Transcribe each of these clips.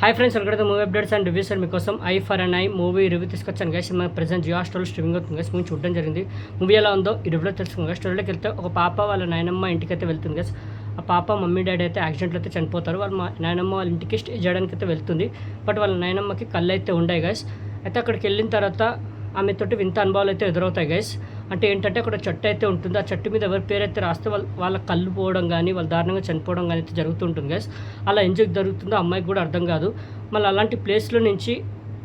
Hi friends, welcome to movie updates and reviews and మీకోసం eye for an eye movie review తీసుకొచ్చాను guys. మన present Jio హాట్‌స్టార్లో streaming అవుతుంది guys. Movie చూడడం జరిగింది. మూవీ ఎలా ఉందో ఈ రివ్యూలో తెలుసుకుందాం గైస్. స్టోరీలోకి వెళ్తే ఒక పాప వాళ్ళ నాయనమ్మ ఇంటికైతే వెళ్తుంది గైస్. ఆ పాప మమ్మీ డాడీ అయితే యాక్సిడెంట్లో అయితే చనిపోతారు. వాళ్ళ నాయనమ్మ వాళ్ళ ఇంటికి స్టే చేయడానికి అయితే వెళ్తుంది. బట్ వాళ్ళ నాయనమ్మకి కళ్ళు అయితే ఉండాయి గైస్. అయితే అక్కడికి వెళ్ళిన తర్వాత ఆమెతోటి వింత అనుభవాలు అయితే ఎదురవుతాయి గైస్. అంటే ఏంటంటే అక్కడ చెట్టు అయితే ఉంటుంది. ఆ చెట్టు మీద ఎవరి పేరు అయితే రాస్తే వాళ్ళ కళ్ళు పోవడం కానీ వాళ్ళ దారుణంగా చనిపోవడం కానీ అయితే జరుగుతుంటుంది గైస్. అలా ఎందుకు జరుగుతుందో అమ్మాయికి కూడా అర్థం కాదు. మళ్ళీ అలాంటి ప్లేస్లో నుంచి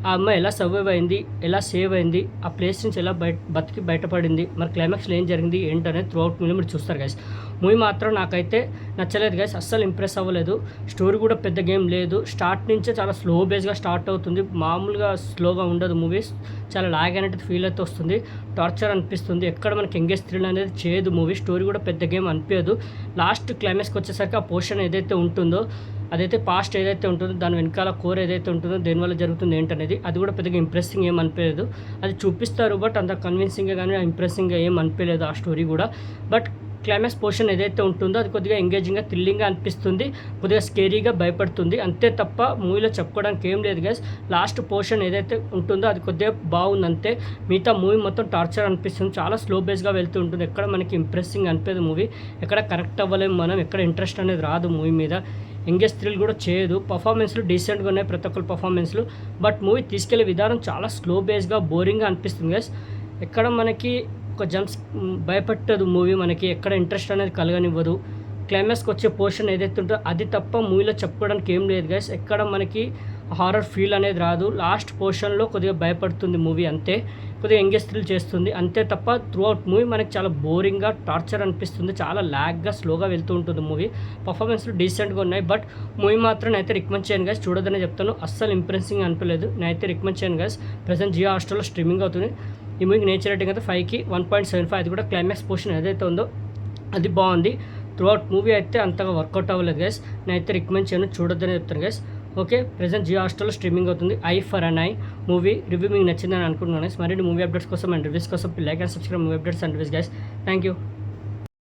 ఆ అమ్మాయి ఎలా సర్వైవ్ అయింది, ఎలా సేవ్ అయింది, ఆ ప్లేస్ నుంచి ఎలా బతికి బయటపడింది, మరి క్లైమాక్స్లో ఏం జరిగింది ఏంటనేది త్రూ అవుట్ మూవీ మీరు చూస్తారు గైస్. మూవీ మాత్రం నాకైతే నచ్చలేదు గైస్, అస్సలు ఇంప్రెస్ అవ్వలేదు. స్టోరీ కూడా పెద్ద గేమ్ లేదు. స్టార్ట్ నుంచే చాలా స్లో బేస్గా స్టార్ట్ అవుతుంది. మామూలుగా స్లోగా ఉండదు మూవీస్. చాలా లాగ్ అనేది ఫీల్ అయితే వస్తుంది. టార్చర్ అనిపిస్తుంది. ఎక్కడ మనకి ఎంగేజ్ థ్రిల్ అనేది చేయదు మూవీ. స్టోరీ కూడా పెద్ద గేమ్ అనిపించదు. లాస్ట్ క్లైమాక్స్కి వచ్చేసరికి ఆ పోర్షన్ ఏదైతే ఉంటుందో, అదైతే పాస్ట్ ఏదైతే ఉంటుందో దాని వెనకాల కోర్ ఏదైతే ఉంటుందో దేనివల్ల జరుగుతుంది ఏంటనేది అది కూడా పెద్దగా ఇంప్రెసింగ్ ఏం అనిపించలేదు. అది చూపిస్తారు బట్ అంత కన్విన్సింగ్గా కానీ ఇంప్రెసింగ్గా ఏం అనిపించలేదు ఆ స్టోరీ కూడా. బట్ క్లైమాక్స్ పోర్షన్ ఏదైతే ఉంటుందో అది కొద్దిగా ఎంగేజింగ్గా థ్రిల్లింగ్గా అనిపిస్తుంది, కొద్దిగా స్కేరీగా భయపడుతుంది. అంతే తప్ప మూవీలో చెప్పుకోవడానికి ఏం లేదు గైస్. లాస్ట్ పోర్షన్ ఏదైతే ఉంటుందో అది కొద్దిగా బాగుంది అంతే. మిగతా మూవీ మొత్తం టార్చర్ అనిపిస్తుంది. చాలా స్లో బేస్గా వెళ్తూ ఉంటుంది. ఎక్కడ మనకి ఇంప్రెసింగ్ అనిపించదు మూవీ. ఎక్కడ కరెక్ట్ అవ్వలేము మనం, ఎక్కడ ఇంట్రెస్ట్ అనేది రాదు మూవీ మీద. ఎంగేజ్ థ్రిల్ కూడా చేయదు. పర్ఫార్మెన్స్లు డీసెంట్గా ఉన్నాయి ప్రతి ఒక్కరి పర్ఫార్మెన్స్లు. బట్ మూవీ తీసుకెళ్లే విధానం చాలా స్లో బేస్గా బోరింగ్గా అనిపిస్తుంది గైస్. ఎక్కడ మనకి ఒక జంప్స్ భయపెట్టదు మూవీ, మనకి ఎక్కడ ఇంట్రెస్ట్ అనేది కలగనివ్వదు. క్లైమాక్స్కి వచ్చే పోర్షన్ ఏదైతే ఉంటుందో అది తప్ప మూవీలో చెప్పుకోవడానికి ఏం లేదు గైస్. ఎక్కడ మనకి హారర్ ఫీల్ అనేది రాదు. లాస్ట్ పోర్షన్లో కొద్దిగా భయపడుతుంది మూవీ అంతే. కొద్దిగా ఎంగేజ్ థ్రిల్ చేస్తుంది అంతే తప్ప త్రూ అవుట్ మూవీ మనకి చాలా బోరింగ్గా టార్చర్ అనిపిస్తుంది. చాలా ల్యాగ్గా స్లోగా వెళ్తూ ఉంటుంది మూవీ. పర్ఫార్మెన్స్లు డీసెంట్గా ఉన్నాయి. బట్ మూవీ మాత్రం నేనైతే రికమెండ్ చేయను గైస్. చూడదనే చెప్తాను. అస్సలు ఇంప్రెసింగ్ అనిపించలేదు. నేనైతే రికమెండ్ చేయను గైస్. ప్రెసెంట్ జియో హాట్‌స్టార్లో స్ట్రీమింగ్ అవుతుంది. ఈ మూవీకి నేచర్ రేటింగ్ అయితే 5కి 1.75. అది కూడా క్లైమాక్స్ పోర్షన్ ఏదైతే ఉందో అది బాగుంది. త్రూ అవుట్ మూవీ అయితే అంతగా వర్కౌట్ అవ్వలేదు గైస్. నేనైతే రికమెండ్ చేయను, చూడొద్దనే చెప్తాను గైస్. ఓకే, ప్రెసెంట్ జియో హాట్‌స్టార్లో స్ట్రీమింగ్ అవుతుంది eye for an eye movie review మీకు నచ్చిందని అనుకుంటున్నాను గైస్. మరిన్ని మూవీ అప్డేట్స్ కోసం అండ్ రివ్యూస్ కోసం like and subscribe movie updates and reviews guys. Thank you.